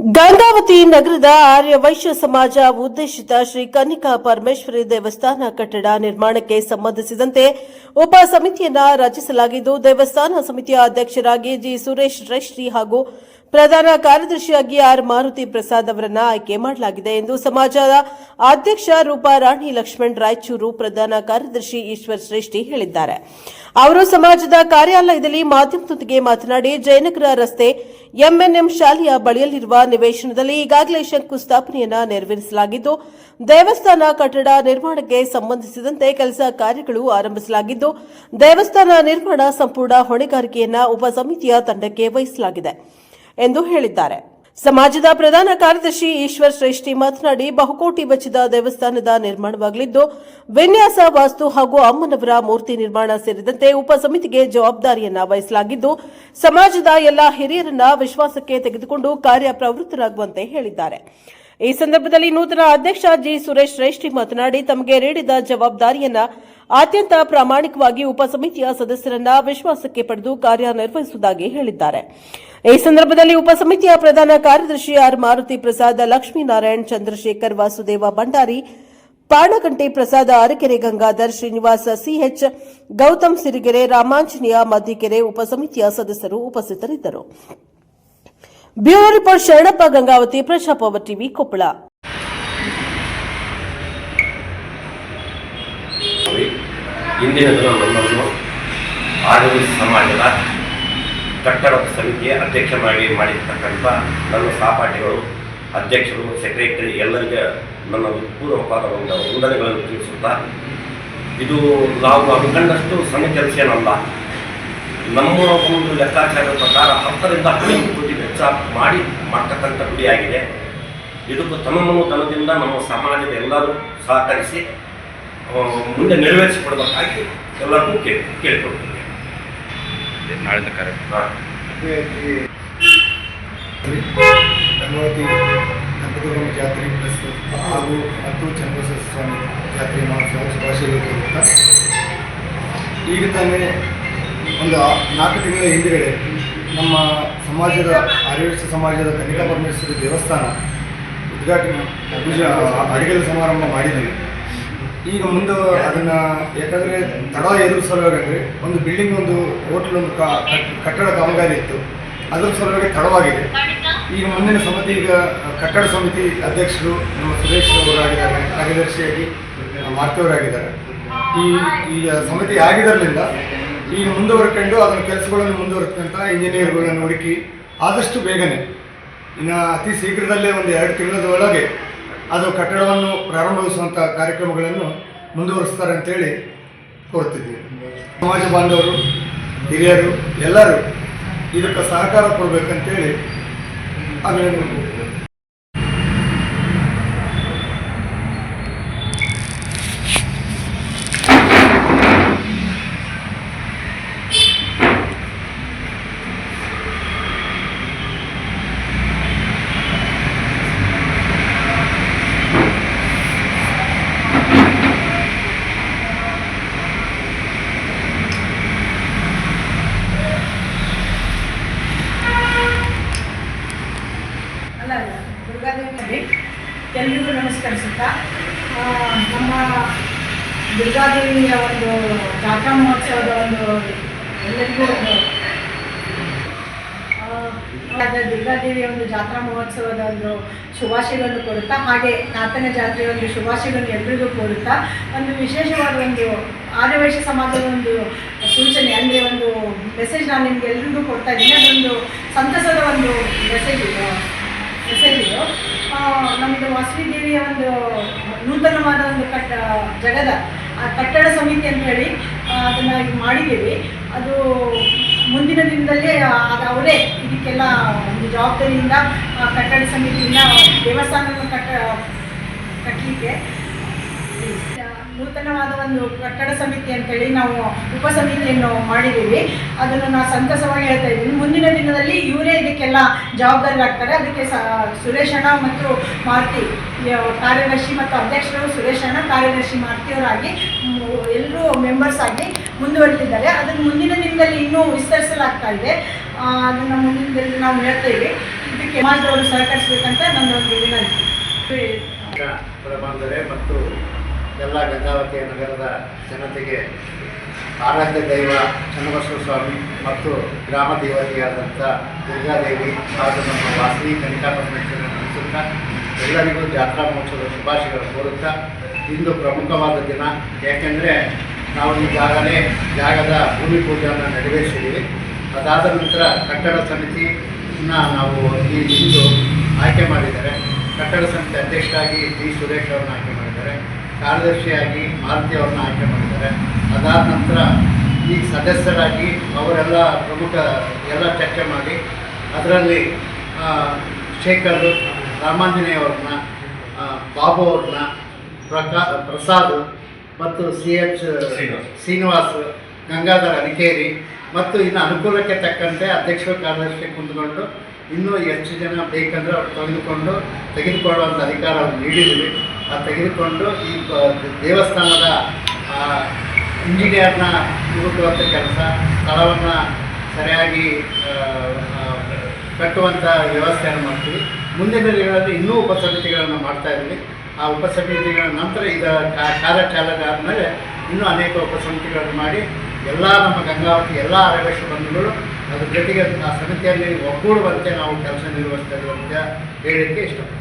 ಗಂಗಾವತಿ ನಗರದ ಆರ್ಯ ವೈಶ್ಯ ಸಮಾಜ ಉದ್ದೇಶಿತ ಶ್ರೀ ಕನ್ನಿಕಾ ಪರಮೇಶ್ವರಿ ದೇವಸ್ಥಾನ ಕಟ್ಟಡ ನಿರ್ಮಾಣಕ್ಕೆ ಸಂಬಂಧಿಸಿದಂತೆ ಉಪ ಸಮಿತಿಯನ್ನ ರಚಿಸಲಾಗಿದ್ದು, ದೇವಸ್ಥಾನ ಸಮಿತಿಯ ಅಧ್ಯಕ್ಷರಾಗಿ ಜಿ ಸುರೇಶ್ ಶ್ರೇಷ್ಠಿ ಹಾಗೂ ಪ್ರಧಾನ ಕಾರ್ಯದರ್ಶಿಯಾಗಿ ಆರ್ ಮಾರುತಿ ಪ್ರಸಾದ್ ಅವರನ್ನ ಆಯ್ಕೆ ಮಾಡಲಾಗಿದೆ ಎಂದು ಸಮಾಜದ ಅಧ್ಯಕ್ಷ ರೂಪಾ ರಾಣಿ ಲಕ್ಷ್ಮಣ್ ರಾಯಚೂರು, ಪ್ರಧಾನ ಕಾರ್ಯದರ್ಶಿ ಈಶ್ವರ್ ಶ್ರೇಷ್ಠಿ ಹೇಳಿದ್ದಾರೆ. ಅವರು ಸಮಾಜದ ಕಾರ್ಯಾಲಯದಲ್ಲಿ ಮಾಧ್ಯಮದೊಂದಿಗೆ ಮಾತನಾಡಿ, ಜಯನಗರ ರಸ್ತೆ ಎಂಎನ್ಎಂ ಶಾಲೆಯ ಬಳಿಯಲ್ಲಿರುವ ನಿವೇಶನದಲ್ಲಿ ಈಗಾಗಲೇ ಶಂಕುಸ್ಥಾಪನೆಯನ್ನ ನೆರವೇರಿಸಲಾಗಿದ್ದು, ದೇವಸ್ಥಾನ ಕಟ್ಟಡ ನಿರ್ಮಾಣಕ್ಕೆ ಸಂಬಂಧಿಸಿದಂತೆ ಕೆಲಸ ಕಾರ್ಯಗಳು ಆರಂಭಿಸಲಾಗಿದ್ದು, ದೇವಸ್ಥಾನ ನಿರ್ಮಾಣ ಸಂಪೂರ್ಣ ಹೊಣೆಗಾರಿಕೆಯನ್ನ ಉಪ ಸಮಿತಿಯ ತಂಡಕ್ಕೆ ವಹಿಸಲಾಗಿದೆ ಎಂದು ಹೇಳಿದ್ದಾರೆ. ಸಮಾಜದ ಪ್ರಧಾನ ಕಾರ್ಯದರ್ಶಿ ಈಶ್ವರ್ ಶ್ರೇಷ್ಠಿ ಮಾತನಾಡಿ, ಬಹುಕೋಟಿ ವೆಚ್ಚದ ದೇವಸ್ಥಾನದ ನಿರ್ಮಾಣವಾಗಲಿದ್ದು, ವಿನ್ಯಾಸ, ವಾಸ್ತು ಹಾಗೂ ಅಮ್ಮನವರ ಮೂರ್ತಿ ನಿರ್ಮಾಣ ಸೇರಿದಂತೆ ಉಪ ಸಮಿತಿಗೆ ಜವಾಬ್ದಾರಿಯನ್ನ ವಹಿಸಲಾಗಿದ್ದು, ಸಮಾಜದ ಎಲ್ಲಾ ಹಿರಿಯರನ್ನ ವಿಶ್ವಾಸಕ್ಕೆ ತೆಗೆದುಕೊಂಡು ಕಾರ್ಯಪ್ರವೃತ್ತರಾಗುವಂತೆ ಹೇಳಿದ್ದಾರೆ. ಈ ಸಂದರ್ಭದಲ್ಲಿ ನೂತನ ಅಧ್ಯಕ್ಷ ಜಿ ಸುರೇಶ್ ಶ್ರೇಷ್ಠಿ ಮಾತನಾಡಿ, ತಮಗೆ ನೀಡಿದ ಜವಾಬ್ದಾರಿಯನ್ನ ಅತ್ಯಂತ ಪ್ರಾಮಾಣಿಕವಾಗಿ ಉಪ ಸಮಿತಿಯ ಸದಸ್ಯರನ್ನ ವಿಶ್ವಾಸಕ್ಕೆ ಪಡೆದು ಕಾರ್ಯನಿರ್ವಹಿಸುವುದಾಗಿ ಹೇಳಿದ್ದಾರೆ. ಈ ಸಂದರ್ಭದಲ್ಲಿ ಉಪ ಸಮಿತಿಯ ಪ್ರಧಾನ ಕಾರ್ಯದರ್ಶಿ ಆರ್ ಮಾರುತಿ ಪ್ರಸಾದ್, ಲಕ್ಷ್ಮೀನಾರಾಯಣ್, ಚಂದ್ರಶೇಖರ್, ವಾಸುದೇವ ಭಂಡಾರಿ, ಪಾಣಗಂಟೆ ಪ್ರಸಾದ್, ಅರಕೆರೆ ಗಂಗಾಧರ್, ಶ್ರೀನಿವಾಸ ಸಿಎಚ್, ಗೌತಮ್ ಸಿರಿಗೆರೆ, ರಾಮಾಂಜನೇಯ ಮದ್ದಿಕೆರೆ ಉಪ ಸಮಿತಿಯ ಸದಸ್ಯರು ಉಪಸ್ಥಿತರಿದ್ದರು. Bureau report Sharanappa Gangavathi, Praja power TV, Koppal. ಇಂದಿನ ದಿನ ನನ್ನನ್ನು ಆರ್ಯ ಸಮಾಜದ ಕಟ್ಟಡ ಸಮಿತಿಯ ಅಧ್ಯಕ್ಷ ಮಾಡಿರ್ತಕ್ಕಂಥ ನನ್ನ ಸಹಪಾಠಿಗಳು, ಅಧ್ಯಕ್ಷರು, ಸೆಕ್ರೆಟರಿ ಎಲ್ಲರಿಗೆ ನನ್ನ ಪೂರ್ವಕವಾದ ಒಂದು ವಂದನೆಗಳನ್ನು ತಿಳಿಸುತ್ತಾ, ಇದು ನಾವು ಅಂದುಕೊಂಡಷ್ಟು ಸಣ್ಣ ಕೆಲಸ ಏನಲ್ಲ. ನಮ್ಮ ಒಂದು ಲೆಕ್ಕಾಚಾರದ ಪ್ರಕಾರ 10 ರಿಂದ 15 ಕೋಟಿ ವೆಚ್ಚ ಮಾಡ್ತಕ್ಕಂಥ ಗುಡಿಯಾಗಿದೆ. ಇದಕ್ಕೂ ತನದಿಂದ ನಮ್ಮ ಸಮಾಜದ ಎಲ್ಲರೂ ಸಹಕರಿಸಿ ಮುಂದೆ ನೆರವೇರಿಸಿಕೊಡಬೇಕಾಗಿ ಎಲ್ಲರಿಗೂ ಕೇಳಿಕೊಡ್ತೀನಿ. ನಾಳಿನ ಕಾರ್ಯಕ್ರಮ ಗಂಗಾವತಿ ಕನಕದುರ್ಗಮ್ಮ ಜಾತ್ರೆ ಹಾಗೂ ಚನ್ನಬಸವ ಸ್ವಾಮಿ ಜಾತ್ರೆ ಮಹೋತ್ಸವ ಶುಭಾಶಯಗಳು ಕೋರುತ್ತಾ, ಈಗ ತಾನೇ ಒಂದು 4 ತಿಂಗಳ ಹಿಂದುಗಡೆ ನಮ್ಮ ಸಮಾಜದ ಆರ್ಯವೈಶ್ಯ ಸಮಾಜದ ಕನ್ನಿಕಾ ಪರಮೇಶ್ವರಿ ದೇವಸ್ಥಾನ ಉದ್ಘಾಟನೆ ಅಡಿಗೆಲ ಸಮಾರಂಭ ಮಾಡಿದ್ದೀವಿ. ಈಗ ಮುಂದೆ ಅದನ್ನು ಯಾಕಂದರೆ ತಡ ಎದುರು ಸಲುವಾಗಿ ಒಂದು ಬಿಲ್ಡಿಂಗ್, ಒಂದು ಹೋಟೆಲ್, ಒಂದು ಕಟ್ಟಡ ಕಾಮಗಾರಿ ಇತ್ತು, ಅದರ ಸಲುವಾಗಿ ತಡವಾಗಿದೆ. ಈಗ ಮುಂದಿನ ಸಮಿತಿ, ಈಗ ಕಟ್ಟಡ ಸಮಿತಿ ಅಧ್ಯಕ್ಷರು ನಮ್ಮ ಸುರೇಶ್ ಅವರಾಗಿದ್ದಾರೆ, ಕಾರ್ಯದರ್ಶಿಯಾಗಿ ಮಾರ್ತಿಯವರಾಗಿದ್ದಾರೆ. ಈಗ ಸಮಿತಿ ಆಗಿದ್ದರಿಂದ ಈಗ ಮುಂದುವರ್ಕೊಂಡು ಅದನ್ನು ಕೆಲಸಗಳನ್ನು ಮುಂದುವರಿಸ್ತಂಥ ಇಂಜಿನಿಯರ್ಗಳನ್ನು ಹುಡುಕಿ ಆದಷ್ಟು ಬೇಗನೆ, ಇನ್ನು ಅತಿ ಶೀಘ್ರದಲ್ಲೇ ಒಂದು 2 ತಿಂಗಳ ಒಳಗೆ ಅದು ಕಟ್ಟಡವನ್ನು ಪ್ರಾರಂಭಿಸುವಂಥ ಕಾರ್ಯಕ್ರಮಗಳನ್ನು ಮುಂದುವರಿಸ್ತಾರೆ ಅಂತೇಳಿ ಕೋರ್ತಿದ್ದೀವಿ. ಸಮಾಜ ಬಾಂಧವರು, ಹಿರಿಯರು ಎಲ್ಲರೂ ಇದಕ್ಕೆ ಸಹಕಾರ ಕೊಡಬೇಕಂತೇಳಿ ಅಭಿನಂದನೆ. ದುರ್ಗಾದೇವಿ ಎಲ್ರಿಗೂ ನಮಸ್ಕರಿಸುತ್ತಾ, ನಮ್ಮ ದುರ್ಗಾದೇವಿಯ ಒಂದು ಜಾತ್ರಾ ಮಹೋತ್ಸವದ ಎಲ್ಲರಿಗೂ ದುರ್ಗಾದೇವಿಯ ಒಂದು ಜಾತ್ರಾ ಮಹೋತ್ಸವದ ಶುಭಾಶಯಗಳನ್ನು ಕೊಡುತ್ತಾ, ಹಾಗೆ ನಾಲ್ಕನೇ ಜಾತ್ರೆಯ ಒಂದು ಶುಭಾಶಯಗಳನ್ನು ಎಲ್ಲರಿಗೂ ಕೊಡುತ್ತಾ, ಒಂದು ವಿಶೇಷವಾದ ಒಂದು ಆರ್ಯವೈಶ್ಯ ಸಮಾಜದ ಒಂದು ಸೂಚನೆ ಅಂದರೆ ಒಂದು ಮೆಸೇಜ್ ನಾನು ನಿಮ್ಗೆ ಎಲ್ರಿಗೂ ಕೊಡ್ತಾ ಇದ್ದೀನಿ. ಅದೊಂದು ಸಂತಸದ ಒಂದು ಮೆಸೇಜ್ ಇದು. ನಮ್ಮದು ವಾಸವಿ ದೇವಿಯ ಒಂದು ನೂತನವಾದ ಒಂದು ಜಗದ ಕಟ್ಟಡ ಸಮಿತಿ ಅಂತ ಹೇಳಿ ಅದನ್ನು ಈಗ ಮಾಡಿದ್ದೀವಿ. ಅದು ಮುಂದಿನ ದಿನದಲ್ಲಿ ಅವರೇ ಇದಕ್ಕೆಲ್ಲ ಒಂದು ಜವಾಬ್ದಾರಿಯಿಂದ ಕಟ್ಟಡ ಸಮಿತಿಯಿಂದ ದೇವಸ್ಥಾನವನ್ನು ಕಟ್ಟಲಿಕ್ಕೆ ನೂತನವಾದ ಒಂದು ಕಟ್ಟಡ ಸಮಿತಿ ಅಂತೇಳಿ ನಾವು ಉಪ ಸಮಿತಿಯನ್ನು ಮಾಡಿದ್ದೀವಿ. ಅದನ್ನು ನಾನು ಸಂತಸವಾಗಿ ಹೇಳ್ತಾ ಇದ್ದೀನಿ. ಮುಂದಿನ ದಿನದಲ್ಲಿ ಇವರೇ ಇದಕ್ಕೆಲ್ಲ ಜವಾಬ್ದಾರಿಯಾಗ್ತಾರೆ. ಅದಕ್ಕೆ ಸುರೇಶಣ್ಣ ಮತ್ತು ಮಾರುತಿ ಕಾರ್ಯದರ್ಶಿ ಮತ್ತು ಅಧ್ಯಕ್ಷರು ಸುರೇಶಣ್ಣ, ಕಾರ್ಯದರ್ಶಿ ಮಾರುತಿಯವರಾಗಿ ಎಲ್ಲರೂ ಮೆಂಬರ್ಸ್ ಆಗಿ ಮುಂದುವರೆದಿದ್ದಾರೆ. ಅದನ್ನು ಮುಂದಿನ ದಿನದಲ್ಲಿ ಇನ್ನೂ ವಿಸ್ತರಿಸಲಾಗ್ತಾ ಇದೆ. ಅದನ್ನು ಮುಂದಿನ ದಿನದಲ್ಲಿ ನಾವು ಹೇಳ್ತಾ ಇದ್ದೀವಿ. ಇದಕ್ಕೆ ಯಜಮಾನರವರು ಸಹಕರಿಸಬೇಕಂತ ನನ್ನ ಒಂದು ವಿನಂತಿ. ಪ್ರಬಂಧರೆ ಮತ್ತು ಎಲ್ಲ ಗಂಗಾವತಿಯ ನಗರದ ಜನತೆಗೆ ಆರಾಧ್ಯ ದೈವ ಚನ್ನಬಸವ ಸ್ವಾಮಿ ಮತ್ತು ಗ್ರಾಮ ದೇವತೆಯಾದಂಥ ದುರ್ಗಾದೇವಿ ಹಾಗೂ ನಮ್ಮ ವಾಸವಿ ಕನಿಕಾ ಪರಮೇಶ್ವರನ ನಡೆಸುತ್ತಾ ಎಲ್ಲರಿಗೂ ಜಾತ್ರಾ ಮಹೋತ್ಸವದ ಶುಭಾಶಯಗಳು ಕೋರುತ್ತಾ ಇಂದು ಪ್ರಮುಖವಾದ ದಿನ. ಯಾಕೆಂದರೆ ನಾವು ಈಗಾಗಲೇ ಜಾಗದ ಭೂಮಿ ಪೂಜೆಯನ್ನು ನೆರವೇರಿಸಿದ್ದೀವಿ. ಅದಾದ ನಂತರ ಕಟ್ಟಡ ಸಮಿತಿನ ನಾವು ಇಂದು ಆಯ್ಕೆ ಮಾಡಿದ್ದಾರೆ. ಕಟ್ಟಡ ಸಮಿತಿ ಅಧ್ಯಕ್ಷರಾಗಿ ಡಿ ಸುರೇಶ್ ಅವ್ರನ್ನ ಆಯ್ಕೆ ಮಾಡಿದ್ದಾರೆ, ಕಾರ್ಯದರ್ಶಿಯಾಗಿ ಮಾರುತಿ ಅವ್ರನ್ನ ಆಯ್ಕೆ ಮಾಡಿದ್ದಾರೆ. ಅದಾದ ನಂತರ ಈ ಸದಸ್ಯರಾಗಿ ಅವರೆಲ್ಲ ಪ್ರಮುಖ ಎಲ್ಲ ಚರ್ಚೆ ಮಾಡಿ ಅದರಲ್ಲಿ ಶೇಖರ್, ರಾಮಾಂಜನೇಯ ಅವ್ರನ್ನ, ಬಾಬು ಅವ್ರನ್ನ, ಪ್ರಸಾದ್ ಮತ್ತು CH ಶ್ರೀನಿವಾಸ್, ಗಂಗಾಧರ್ ಅನಿಕೇರಿ ಮತ್ತು ಇನ್ನು ಅನುಕೂಲಕ್ಕೆ ತಕ್ಕಂತೆ ಅಧ್ಯಕ್ಷರು ಕಾರ್ಯದರ್ಶಿ ಕುಂತ್ಕೊಂಡು ಇನ್ನೂ ಎಷ್ಟು ಜನ ಬೇಕಂದರೆ ಅವ್ರು ತೆಗೆದುಕೊಳ್ಳುವಂಥ ಅಧಿಕಾರ ಅವ್ರು ನೀಡಿದ್ದೀವಿ. ಅದು ತೆಗೆದುಕೊಂಡು ಈ ದೇವಸ್ಥಾನದ ಇಂಜಿನಿಯರ್ನ ಹುಡುಕುವಂಥ ಕೆಲಸ, ಸ್ಥಳವನ್ನು ಸರಿಯಾಗಿ ಕಟ್ಟುವಂಥ ವ್ಯವಸ್ಥೆಯನ್ನು ಮಾಡ್ತೀವಿ. ಮುಂದಿನ ದಿನಗಳಲ್ಲಿ ಇನ್ನೂ ಉಪಸಮಿತಿಗಳನ್ನು ಮಾಡ್ತಾಯಿದ್ದೀವಿ. ಆ ಉಪಸಮಿತಿಗಳ ನಂತರ ಈಗ ಕಾರ್ಯಾಚರಣೆ ಆದಮೇಲೆ ಇನ್ನೂ ಅನೇಕ ಉಪಸಮಿತಿಗಳನ್ನು ಮಾಡಿ ಎಲ್ಲ ನಮ್ಮ ಗಂಗಾವತಿ ಎಲ್ಲ ಆರವೇಶ ಬಂಧುಗಳು ಅದ್ರ ಜೊತೆಗೆ ಆ ಸಮಿತಿಯಲ್ಲಿ ಒಗ್ಗೂಡುವಂತೆ ನಾವು ಕೆಲಸ ನಿರ್ವಹಿಸ್ತಾ ಇರುವಂತೆ ಹೇಳಲಿಕ್ಕೆ ಇಷ್ಟಪಡ್ತೀವಿ.